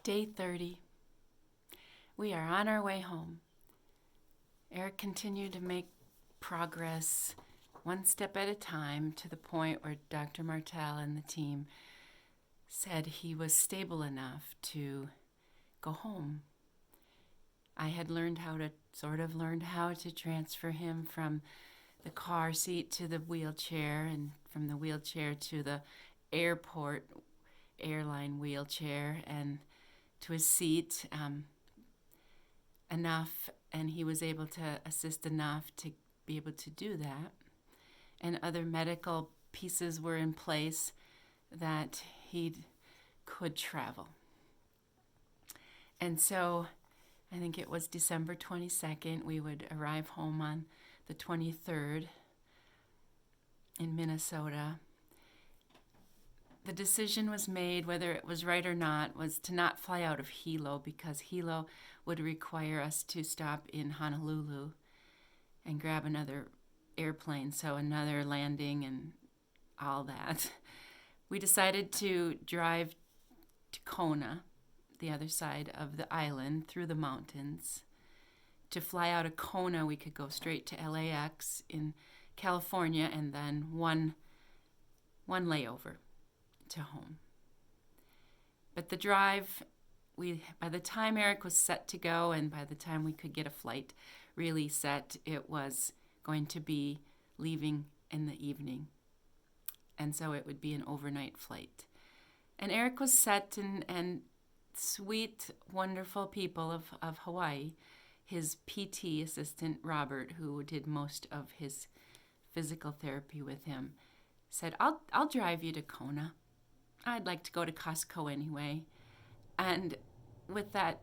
Day 30. We are on our way home. Eric continued to make progress one step at a time to the point where Dr. Martel and the team said he was stable enough to go home. I had learned how to transfer him from the car seat to the wheelchair and from the wheelchair to the airline wheelchair and to his seat enough, and he was able to assist enough to be able to do that. And other medical pieces were in place that he could travel. And so I think it was December 22nd. We would arrive home on the 23rd in Minnesota. The decision was made, whether it was right or not, was to not fly out of Hilo because Hilo would require us to stop in Honolulu and grab another airplane, so another landing and all that. We decided to drive to Kona, the other side of the island, through the mountains. To fly out of Kona, we could go straight to LAX in California and then one layover to home. But the drive, by the time Eric was set to go and by the time we could get a flight really set, it was going to be leaving in the evening. And so it would be an overnight flight. And Eric was set, and sweet, wonderful people of Hawaii, his PT assistant, Robert, who did most of his physical therapy with him, said, I'll drive you to Kona. I'd like to go to Costco anyway. And with that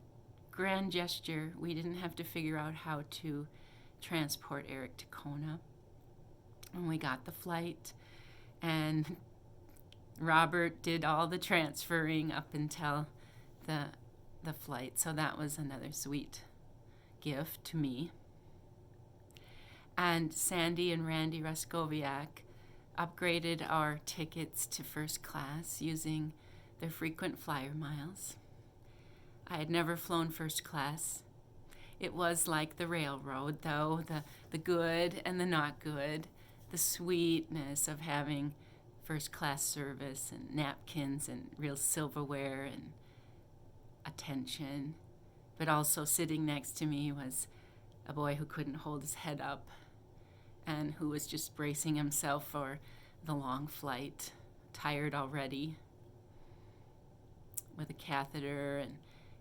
grand gesture, we didn't have to figure out how to transport Eric to Kona. And we got the flight, and Robert did all the transferring up until the flight. So that was another sweet gift to me. And Sandy and Randy Raskowiak upgraded our tickets to first class using their frequent flyer miles. I had never flown first class. It was like the railroad, though, the good and the not good, the sweetness of having first class service and napkins and real silverware and attention. But also sitting next to me was a boy who couldn't hold his head up and who was just bracing himself for the long flight, tired already, with a catheter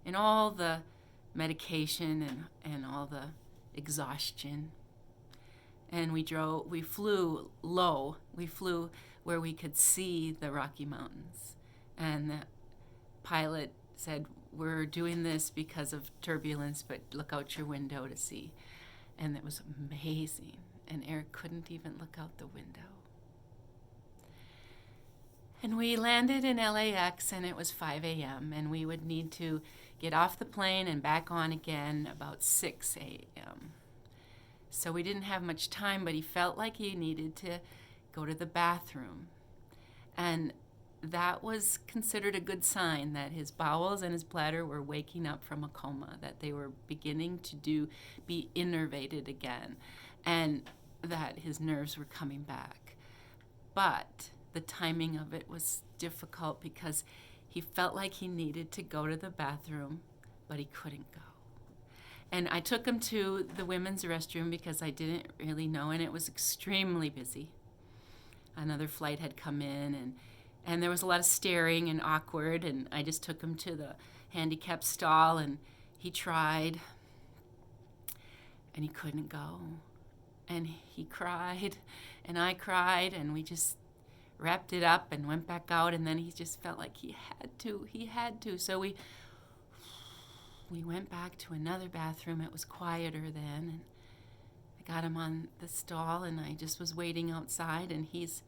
and all the medication and all the exhaustion. And we flew low. We flew where we could see the Rocky Mountains. And the pilot said, we're doing this because of turbulence, but look out your window to see. And it was amazing. And Eric couldn't even look out the window. And we landed in LAX, and it was 5 a.m., and we would need to get off the plane and back on again about 6 a.m. So we didn't have much time, but he felt like he needed to go to the bathroom. And that was considered a good sign that his bowels and his bladder were waking up from a coma, that they were beginning to be innervated again, and that his nerves were coming back. But the timing of it was difficult because he felt like he needed to go to the bathroom, but he couldn't go. And I took him to the women's restroom because I didn't really know, and it was extremely busy. Another flight had come in, and there was a lot of staring and awkward, and I just took him to the handicap stall, and he tried, and he couldn't go. And he cried, and I cried, and we just wrapped it up and went back out, and then he just felt like he had to. So we went back to another bathroom. It was quieter then, and I got him on the stall, and I just was waiting outside, and he's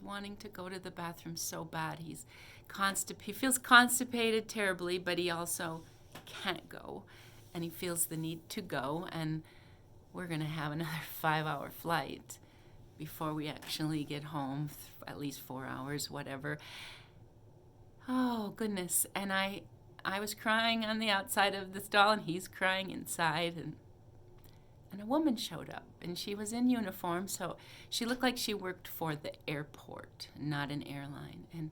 wanting to go to the bathroom so bad. He feels constipated terribly, but he also can't go, and he feels the need to go, and we're going to have another 5-hour flight before we actually get home, at least 4 hours, whatever. Oh, goodness. And I was crying on the outside of the stall, and he's crying inside. And a woman showed up, and she was in uniform, so she looked like she worked for the airport, not an airline. And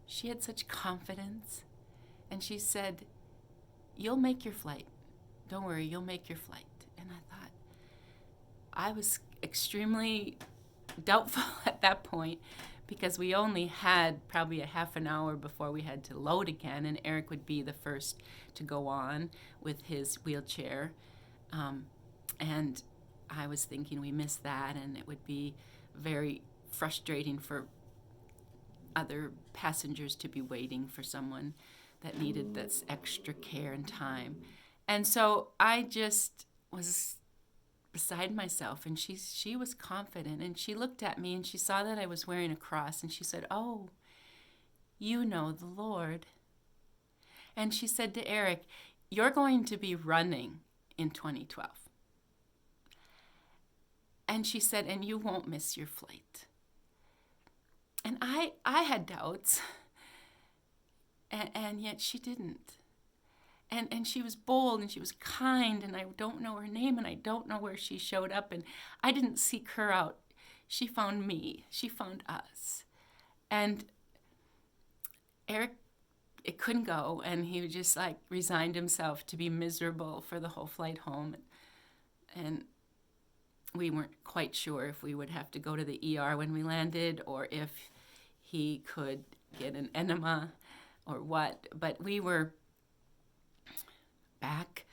she had such confidence. And she said, "You'll make your flight. Don't worry, you'll make your flight." And I thought, I was extremely doubtful at that point because we only had probably a half an hour before we had to load again, and Eric would be the first to go on with his wheelchair. And I was thinking we missed that, and it would be very frustrating for other passengers to be waiting for someone that needed this extra care and time. And so I just was beside myself, and she was confident, and she looked at me and she saw that I was wearing a cross, and she said, "Oh, you know the Lord." And she said to Eric, "You're going to be running in 2012. And she said, "And you won't miss your flight." And I had doubts, and yet she didn't. And she was bold, and she was kind, and I don't know her name, and I don't know where she showed up, and I didn't seek her out. She found me. She found us. And Eric, it couldn't go, and he just like resigned himself to be miserable for the whole flight home. And we weren't quite sure if we would have to go to the ER when we landed, or if he could get an enema or what. But we were back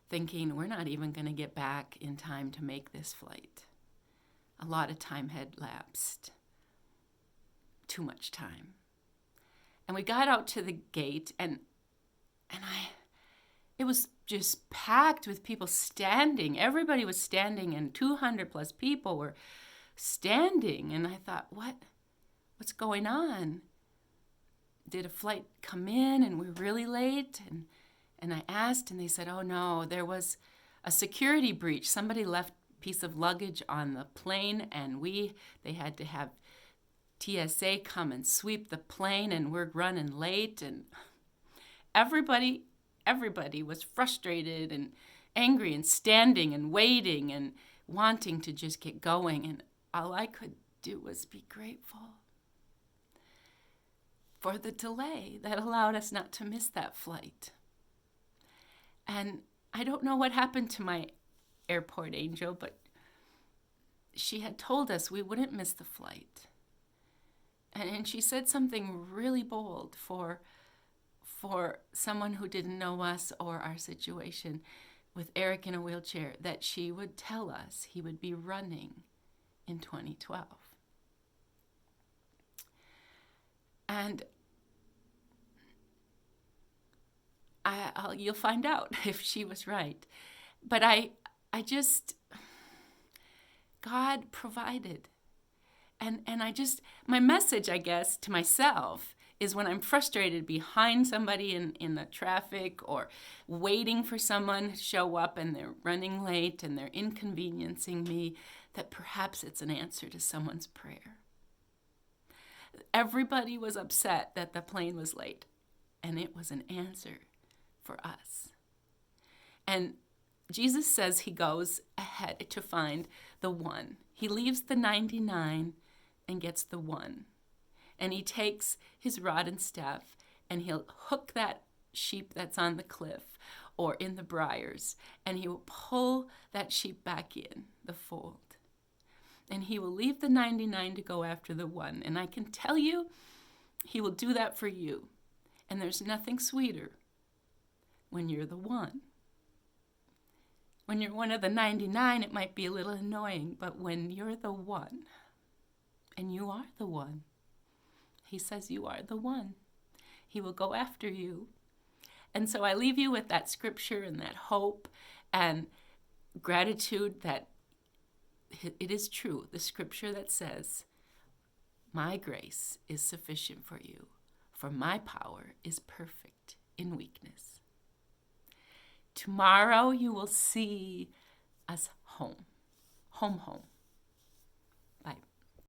thinking we're not even going to get back in time to make this flight. A lot of time had lapsed. Too much time. And we got out to the gate, and it was just packed with people standing. Everybody was standing, and 200 plus people were standing. And I thought, what's going on? Did a flight come in and we're really late? And I asked, and they said, "Oh no, there was a security breach. Somebody left a piece of luggage on the plane, and they had to have TSA come and sweep the plane, and we're running late." And everybody was frustrated and angry and standing and waiting and wanting to just get going. And all I could do was be grateful for the delay that allowed us not to miss that flight. And I don't know what happened to my airport angel, but she had told us we wouldn't miss the flight. And she said something really bold for someone who didn't know us or our situation with Eric in a wheelchair, that she would tell us he would be running in 2012. And you'll find out if she was right. But I just, God provided. And my message, I guess, to myself is when I'm frustrated behind somebody in the traffic, or waiting for someone to show up and they're running late and they're inconveniencing me, that perhaps it's an answer to someone's prayer. Everybody was upset that the plane was late, and it was an answer for us. And Jesus says he goes ahead to find the one. He leaves the 99 and gets the one. And he takes his rod and staff, and he'll hook that sheep that's on the cliff or in the briars, and he will pull that sheep back in the fold. And he will leave the 99 to go after the one. And I can tell you, he will do that for you. And there's nothing sweeter when you're the one. When you're one of the 99, it might be a little annoying, but when you're the one, and you are the one, he says you are the one, he will go after you. And so I leave you with that scripture and that hope and gratitude that it is true, the scripture that says, "My grace is sufficient for you, for my power is perfect in weakness." Tomorrow you will see us home. Home, home.